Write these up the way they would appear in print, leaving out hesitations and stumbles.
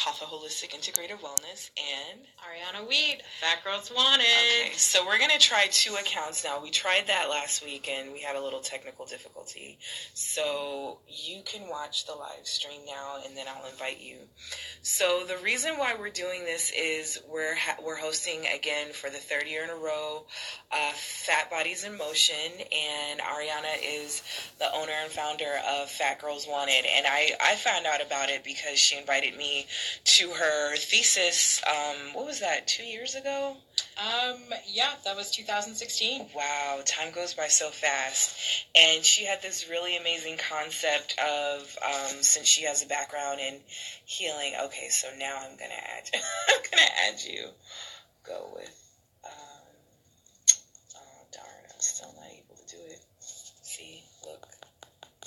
Hatha Holistic Integrative Wellness, and Ariana Weed, Fat Girls Wanted. Okay, so we're going to try 2 accounts now. We tried that last week and we had a little technical difficulty. So you can watch the live stream now and then I'll invite you. So the reason why we're doing this is we're hosting again for the 3rd year in a row Fat Bodies in Motion, and Ariana is the owner and founder of Fat Girls Wanted, and I found out about it because she invited me to her thesis, what was that, 2 years ago? Yeah, that was 2016. Wow, time goes by so fast. And she had this really amazing concept of, since she has a background in healing, okay, so now I'm going to add you. Go with, oh darn, I'm still not able to do it. See, look,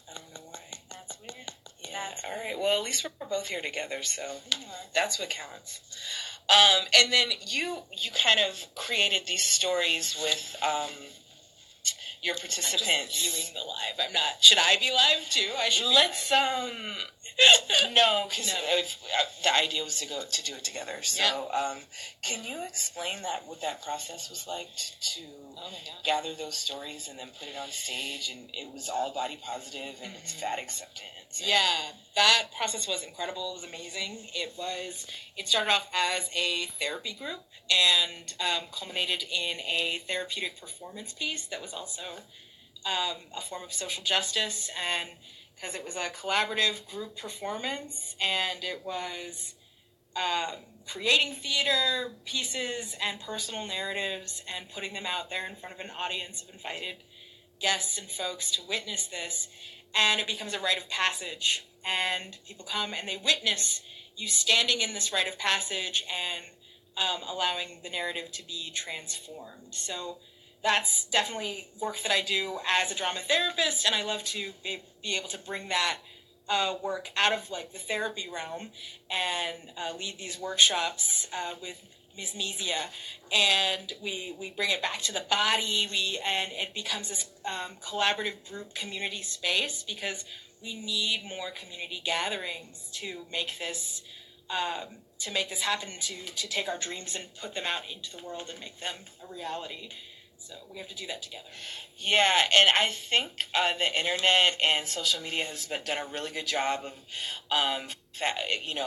I don't know why. That's weird. Yeah, all right, well, at least we're both here together, so that's what counts. And then you kind of created these stories with your participants. I'm just viewing the live. I'm not. Should I be live too? I should. Let's no, because the idea was to do it together. So, can you explain what that process was like to gather those stories and then put it on stage? And it was all body positive and it's fat acceptance. Yeah, that process was incredible. It was amazing. It started off as a therapy group and culminated in a therapeutic performance piece that was also a form of social justice, and because it was a collaborative group performance, and it was creating theater pieces and personal narratives and putting them out there in front of an audience of invited guests and folks to witness this. And it becomes a rite of passage, and people come and they witness you standing in this rite of passage and allowing the narrative to be transformed. So that's definitely work that I do as a drama therapist, and I love to be able to bring that work out of like the therapy realm and lead these workshops with Ms. Mesia, and we bring it back to the body. And it becomes this collaborative group community space, because we need more community gatherings to make this happen, to take our dreams and put them out into the world and make them a reality. So we have to do that together. Yeah, and I think the internet and social media has done a really good job of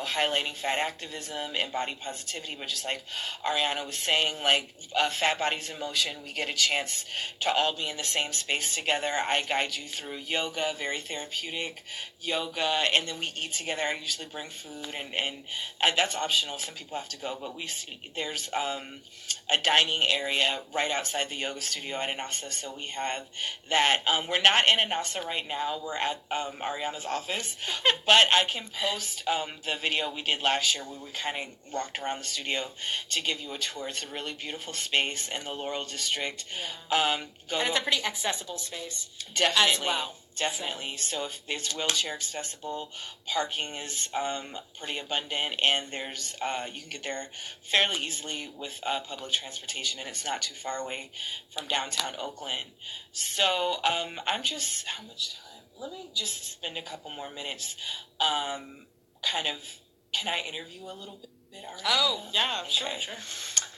highlighting fat activism and body positivity. But just like Ariana was saying, like Fat Bodies in Motion, we get a chance to all be in the same space together. I guide you through yoga, very therapeutic yoga, and then we eat together. I usually bring food, and that's optional. Some people have to go, but there's a dining area right outside the yoga studio at Anasa, so we have that. We're not in Anasa right now. We're at Ariana's office, but I can post the video we did last year where we kind of walked around the studio to give you a tour. It's a really beautiful space in the Laurel District. Yeah. And it's a pretty accessible space. Definitely. As well. Definitely. So if it's wheelchair accessible, parking is pretty abundant, and there's you can get there fairly easily with public transportation, and it's not too far away from downtown Oakland. So I'm just, how much time? Let me just spend a couple more minutes. Can I interview a little bit? Oh, yeah, okay. Sure.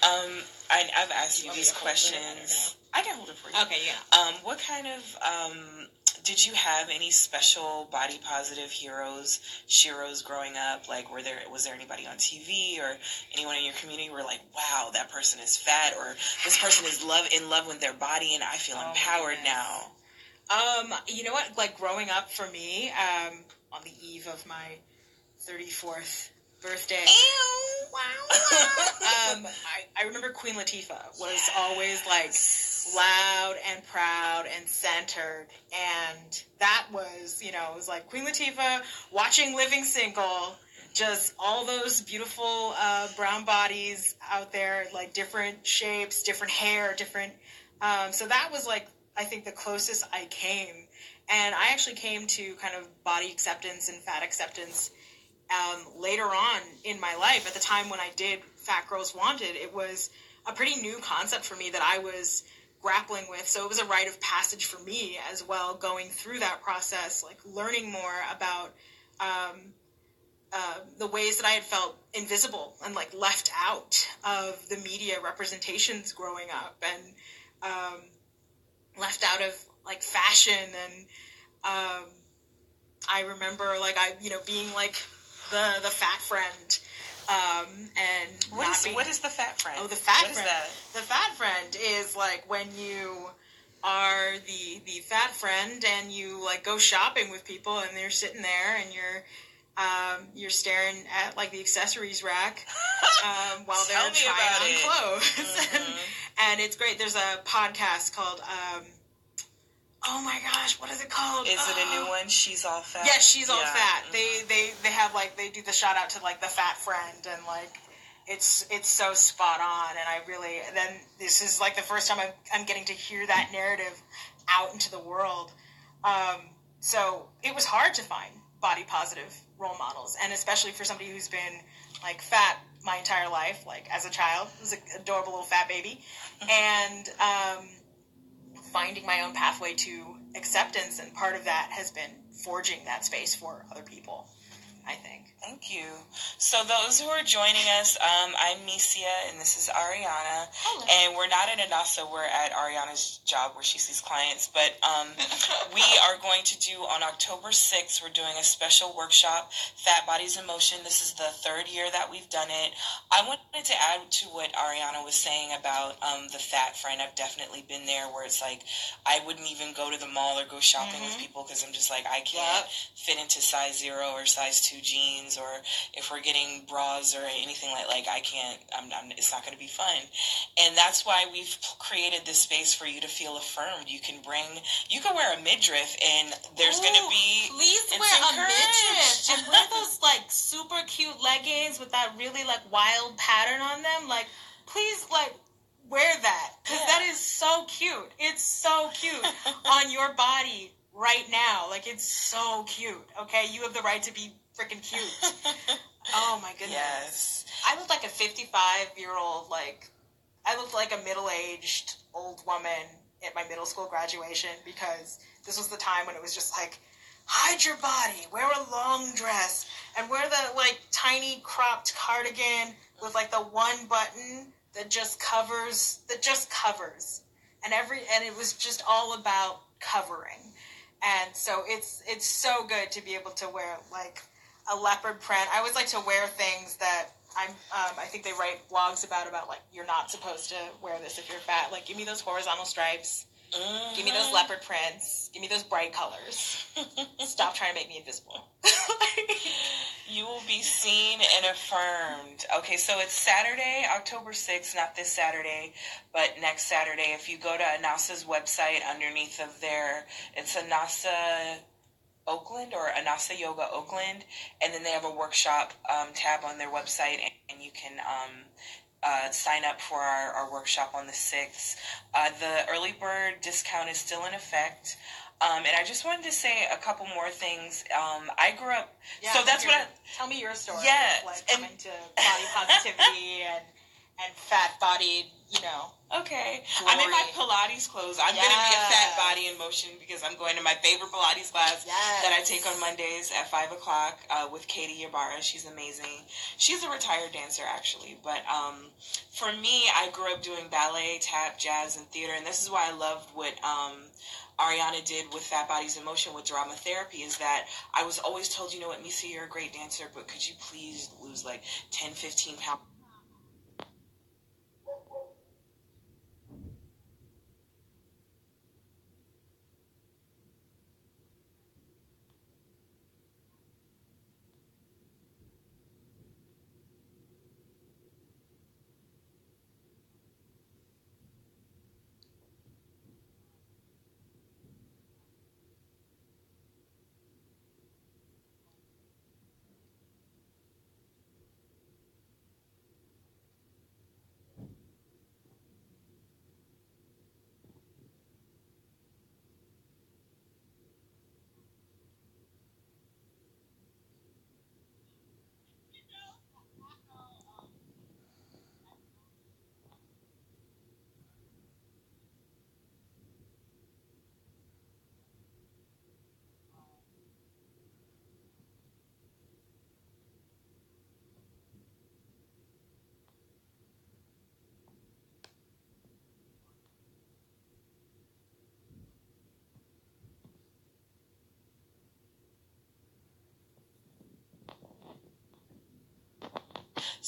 I've asked you these questions. I can hold it for you. Okay, yeah. What kind of did you have any special body positive heroes, sheroes growing up? Like, was there anybody on TV or anyone in your community where like, wow, that person is fat, or this person is in love with their body, and I feel empowered now? You know what? Like growing up for me, on the eve of my 34th birthday. I remember Queen Latifah was always like loud and proud and centered, and that was, it was like Queen Latifah watching Living Single, just all those beautiful brown bodies out there, like different shapes, different hair, different, so that was like, I think the closest I came. And I actually came to kind of body acceptance and fat acceptance later on in my life. At the time when I did Fat Girls Wanted, it was a pretty new concept for me that I was grappling with. So it was a rite of passage for me as well, going through that process, like learning more about the ways that I had felt invisible and like left out of the media representations growing up, and left out of like fashion, and I remember like being like the fat friend, and what is the fat friend? Oh, the fat what friend. Is that? The fat friend is like when you are the fat friend and you like go shopping with people and they're sitting there and you're staring at like the accessories rack while they're trying on clothes. Mm-hmm. and it's great. There's a podcast called oh my gosh, what is it called? Is it a new one? She's All Fat? Yeah, She's All Fat. Mm-hmm. They have like, they do the shout out to like the fat friend, and like it's so spot on. And I really, then this is like the first time I'm getting to hear that narrative out into the world. So it was hard to find body positive role models, and especially for somebody who's been like fat my entire life, like as a child. I was an adorable little fat baby. And finding my own pathway to acceptance, and part of that has been forging that space for other people, I think. Thank you. So those who are joining us, I'm Misia, and this is Ariana. Hello. And we're not at Anasa, we're at Ariana's job where she sees clients. But we are going to do, on October 6th, we're doing a special workshop, Fat Bodies in Motion. This is the third year that we've done it. I wanted to add to what Ariana was saying about the fat friend. I've definitely been there, where it's like, I wouldn't even go to the mall or go shopping with people because I'm just like, I can't fit into size 0 or size 2 jeans, or if we're getting bras or anything like I can't, it's not going to be fun. And that's why we've created this space for you to feel affirmed. You can wear a midriff, and there's going to be, please wear a midriff and wear those like super cute leggings with that really like wild pattern on them. Like, please, like, wear that, because that is so cute. It's so cute on your body right now. Like, it's so cute. Okay, you have the right to be freaking cute. Oh my goodness. Yes. I look like a 55-year-old, like, I looked like a middle-aged old woman at my middle school graduation, because this was the time when it was just like, hide your body, wear a long dress, and wear the like tiny cropped cardigan with like the one button that just covers, and it was just all about covering. And so it's so good to be able to wear like a leopard print. I always like to wear things that I think they write blogs about like, you're not supposed to wear this if you're fat. Like, give me those horizontal stripes. Mm-hmm. Give me those leopard prints. Give me those bright colors. Stop trying to make me invisible. You will be seen and affirmed. Okay, so it's Saturday, October 6th, not this Saturday, but next Saturday. If you go to Anasa's website, underneath of there, it's Anasa Oakland or Anasa Yoga Oakland, and then they have a workshop tab on their website, and you can sign up for our workshop on the 6th. The early bird discount is still in effect. And I just wanted to say a couple more things. I grew up, so that's what tell me your story. Yeah, like coming to body positivity and fat-bodied, Okay. Glory. I'm in my Pilates clothes. I'm going to be a fat body in motion because I'm going to my favorite Pilates class that I take on Mondays at 5 o'clock with Katie Ybarra. She's amazing. She's a retired dancer, actually. But for me, I grew up doing ballet, tap, jazz, and theater. And this is why I loved what Ariana did with Fat Bodies in Motion with drama therapy, is that I was always told, you know what, Misa, you're a great dancer, but could you please lose like 10, 15 pounds?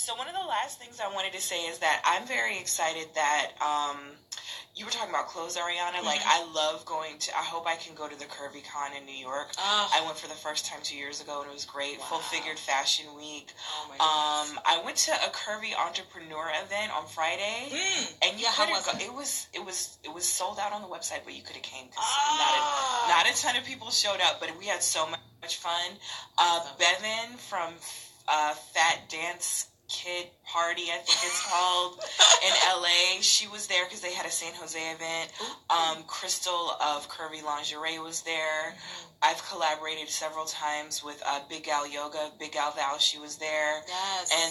So one of the last things I wanted to say is that I'm very excited that you were talking about clothes, Ariana. Mm-hmm. Like, I love going to, I hope I can go to the Curvy Con in New York. I went for the first time 2 years ago, and it was great. Wow. Full Figured Fashion Week. Oh my goodness. I went to a Curvy Entrepreneur event on Friday, and you how couldn't was go. It was sold out on the website, but you could have came because not a ton of people showed up, but we had so much fun. Bevan from Fat Dance Kid Party, I think it's called, in LA. She was there because they had a San Jose event. Crystal of Curvy Lingerie was there. I've collaborated several times with Big Gal Yoga, Big Gal Val. She was there. Yes.